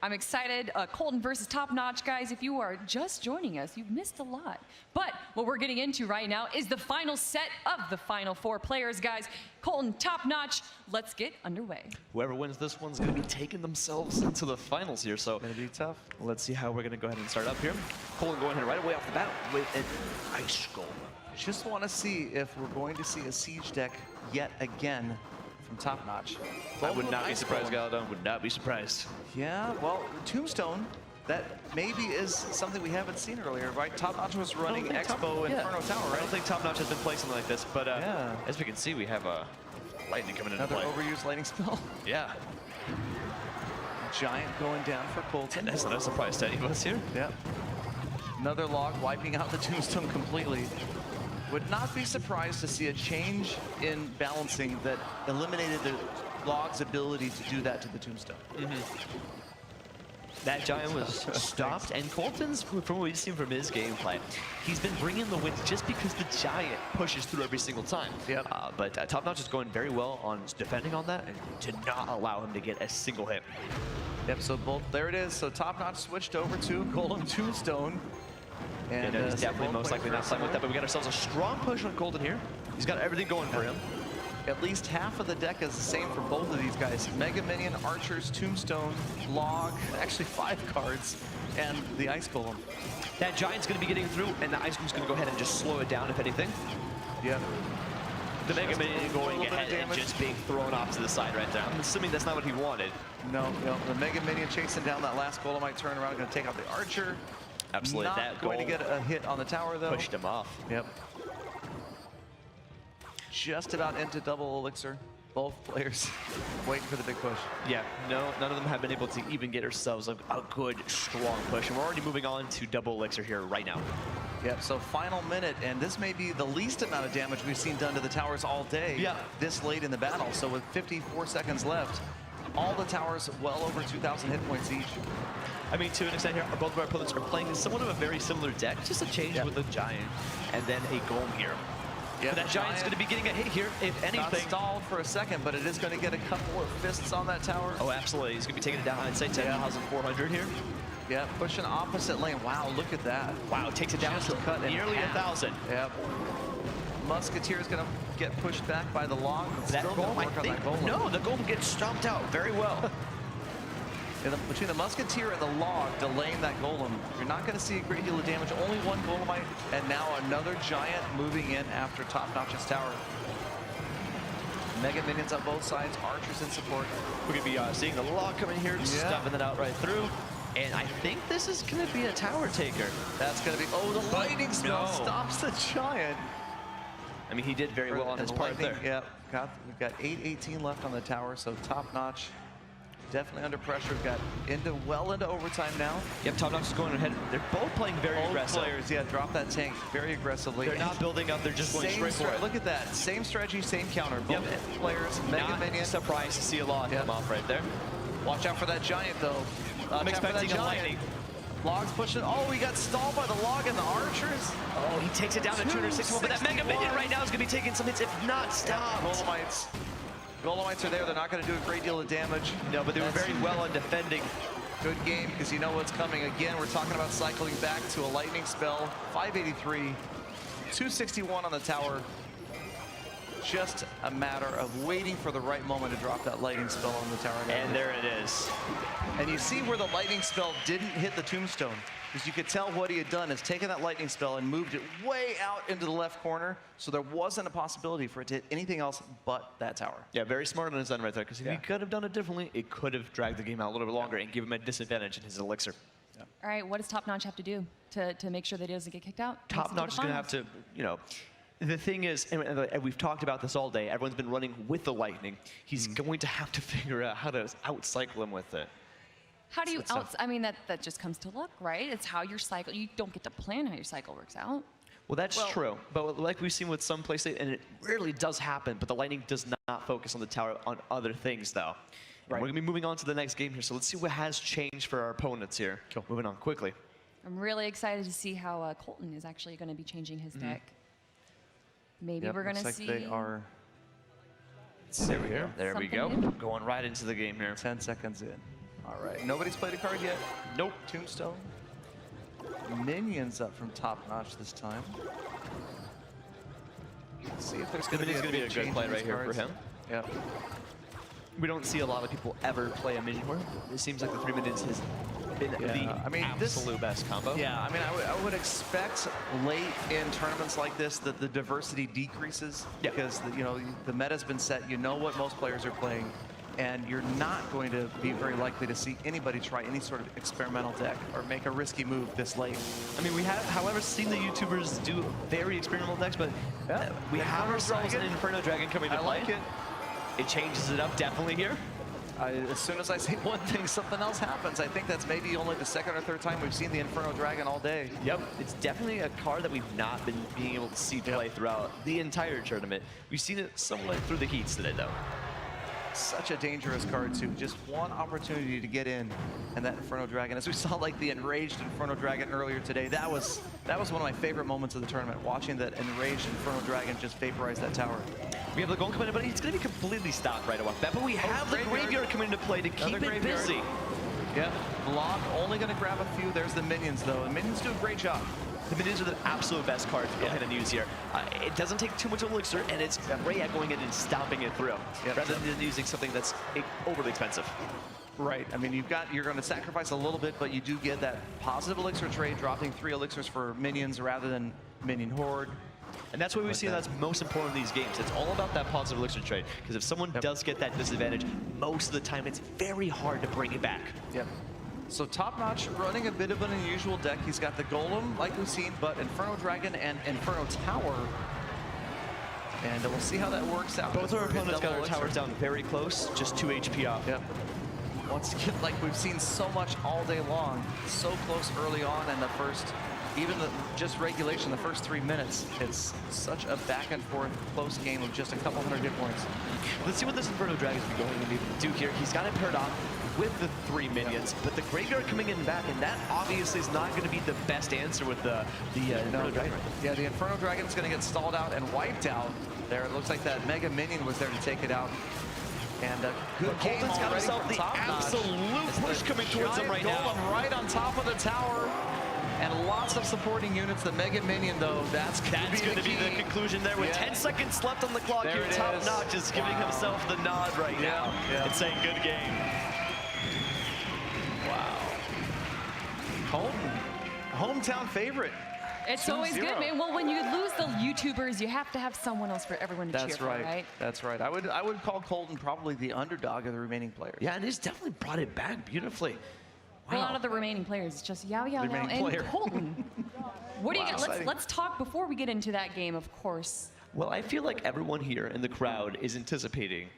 I'm excited. Colton versus Topnoch, guys. If you are just joining us, you've missed a lot. But what we're getting into right now is the final set of the final 4 players, guys. Colton, Topnoch, let's get underway. Whoever wins this one's going to be taking themselves into the finals here. So Gonna be tough. let's see how we're going to go ahead and start up here. Colton going ahead right away off the bat with an ice golem. Just want to see if we're going to see a siege deck yet again from Topnoch. I would not be surprised, Galadon. Would not be surprised. Yeah, well, Tombstone, that maybe is something we haven't seen earlier, right? Topnoch was running Expo Inferno Tower, I right? don't think Topnoch has been playing something like this, but as we can see, we have lightning coming into Another play. overused lightning spell. Yeah. Giant going down for Colton. That's no surprise to any of us here. Yep. Another log wiping out the Tombstone completely. Would not be surprised to see a change in balancing that eliminated the log's ability to do that to the Tombstone. That Giant was stopped, and Colton's, from what we've seen from his gameplay, he's been bringing the wins just because the Giant pushes through every single time. Yep. But Topnoch is going very well on defending on that and to not allow him to get a single hit. Yep, so both, there it is. So Topnoch switched over to Golem Tombstone. And he's definitely most likely not playing with that, but we got ourselves a strong push on Colton here. He's got everything going for him. At least half of the deck is the same for both of these guys. Mega Minion, Archers, Tombstone, Log, actually 5 cards, and the Ice Golem. That Giant's going to be getting through, and the Ice Golem's going to go ahead and just slow it down, if anything. Yep. The Mega Minion going ahead and just being thrown off to the side right there. I'm assuming that's not what he wanted. No, the Mega Minion chasing down that last Golemite turnaround, going to take out the Archer. Absolutely. Not that going to get a hit on the tower, though. Pushed him off. Yep. Just about into double elixir. Both players waiting for the big push. Yeah, no, none of them have been able to even get ourselves a good, strong push. And we're already moving on to double elixir here right now. Yep, so final minute, and this may be the least amount of damage we've seen done to the towers all day this late in the battle. So with 54 seconds left, all the towers well over 2,000 hit points each. I mean, to an extent here, both of our opponents are playing somewhat of a very similar deck, just a change with a Giant and then a Golem here. Yeah, that Giant's going to be getting a hit here, if anything. Got stalled for a second, but it is going to get a couple of fists on that tower. Oh, absolutely. He's going to be taking it down, I'd say 10,400 here. Yeah, pushing opposite lane. Wow, look at that. Wow, takes it down to nearly 1,000. Yep. Musketeer is going to get pushed back by the Log. That Golem, I think, no, the Golem gets stomped out very well. Between the Musketeer and the Log delaying that Golem, you're not going to see a great deal of damage. Only one Golemite, and now another Giant moving in after Topnoch's tower. Mega Minions on both sides, Archers in support. We're going to be seeing the Log coming here, stuffing it out right through. And I think this is going to be a tower taker. That's going to be, oh, the lightning spell stops the Giant. I mean, he did very well on his part there. Yeah, we've got 8:18 left on the tower, so Topnoch definitely under pressure. We've got well into overtime now. Yep, Topnoch is going ahead. They're both playing very aggressive. Both players, drop that tank very aggressively. They're not building up, they're just going straight for it. Look at that, same strategy, same counter. Both players, Mega Minion. Surprised to see a Log come off right there. Watch out for that Giant, though. I'm expecting a lightning. Log's pushing. Oh, we got stalled by the Log and the Archers. Oh, he takes it down to 261, but that Mega Minion right now is going to be taking some hits, if not stopped. Golemites are there. They're not going to do a great deal of damage. No, but they were very well on defending. Good game, because you know what's coming. Again, we're talking about cycling back to a lightning spell. 583, 261 on the tower. Just a matter of waiting for the right moment to drop that lightning spell on the tower. And there it is. And you see where the lightning spell didn't hit the Tombstone, because you could tell what he had done is taken that lightning spell and moved it way out into the left corner, so there wasn't a possibility for it to hit anything else but that tower. Yeah, very smart on his end right there, because if he could have done it differently, it could have dragged the game out a little bit longer and give him a disadvantage in his elixir. All right, what does Topnoch have to do to make sure that he doesn't get kicked out? Topnoch is going to have to, you know, the thing is, and we've talked about this all day, everyone's been running with the lightning. He's going to have to figure out how to out-cycle him with it. How do you I mean, that just comes to luck, right? It's how your cycle, you don't get to plan how your cycle works out. Well, that's true. But like we've seen with some places, and it rarely does happen, but the lightning does not focus on the tower on other things, though. Right. We're going to be moving on to the next game here, so let's see what has changed for our opponents here. Cool. Moving on quickly. I'm really excited to see how Colton is actually going to be changing his deck. Maybe we're going to see... They are... There we go. There we go. Going right into the game here. 10 seconds in. All right, nobody's played a card yet. Nope. Tombstone. Minions up from Topnoch this time. Let's see if there's going to be a good play right here for him. Yeah. We don't see a lot of people ever play a minion horde. It seems like the 3 minions has been the absolute best combo. Yeah, I mean, I would expect late in tournaments like this that the diversity decreases because the meta's been set. You know what most players are playing, and you're not going to be very likely to see anybody try any sort of experimental deck or make a risky move this late. I mean, we have, however, seen the YouTubers do very experimental decks, but we have ourselves an Inferno Dragon coming to play. I like it. It changes it up definitely here. As soon as I say one thing, something else happens. I think that's maybe only the second or third time we've seen the Inferno Dragon all day. Yep, it's definitely a card that we've not been being able to see play throughout the entire tournament. We've seen it somewhat through the heats today, though. Such a dangerous card, too. Just one opportunity to get in, and that Inferno Dragon, as we saw like the enraged Inferno Dragon earlier today, that was one of my favorite moments of the tournament, watching that enraged Inferno Dragon just vaporize that tower. We have the Golem coming in, but it's going to be completely stopped right off bat. But we have the Graveyard coming into play to keep it busy. Yep, block, only going to grab a few. There's the Minions, though, and Minions do a great job. The Minions are the absolute best card to go ahead and use here. It doesn't take too much elixir, and it's great at going in and stomping it through, rather than using something that's overly expensive. Right. I mean, you're going to sacrifice a little bit, but you do get that positive elixir trade, dropping 3 elixirs for Minions rather than Minion Horde. And that's why we see that's most important in these games. It's all about that positive elixir trade, because if someone does get that disadvantage, most of the time it's very hard to bring it back. Yep. So Topnoch running a bit of an unusual deck. He's got the Golem, like we've seen, but Inferno Dragon and Inferno Tower. And we'll see how that works out. Both our opponents got our towers down very close, just 2 HP off. Yep. Once again, like we've seen so much all day long, so close early on in the first, even just regulation, the first 3 minutes. It's such a back and forth close game of just a couple hundred hit points. Let's see what this Inferno Dragon is going to do here. He's got it paired off with the 3 minions, but the Graveyard coming in back, and that obviously is not going to be the best answer with the Inferno Dragon. Yeah, the Inferno Dragon is going to get stalled out and wiped out there. It looks like that Mega Minion was there to take it out. And a good game Colton's got already himself from the Topnoch. absolute push coming towards him right now. Right on top of the tower. And lots of supporting units. The Mega Minion, though, that's going to be the conclusion there. With 10 seconds left on the clock here, Topnoch is giving himself the nod right now and saying good game. Wow. Colton, hometown favorite. It's always good, man. Well, when you lose the YouTubers, you have to have someone else for everyone to cheer for, right? That's right. I would call Colton probably the underdog of the remaining players. Yeah, and he's definitely brought it back beautifully. Wow. A lot of the remaining players, it's just Yao Yao Yao and Colton. What do you got? Let's talk before we get into that game, of course. Well, I feel like everyone here in the crowd is anticipating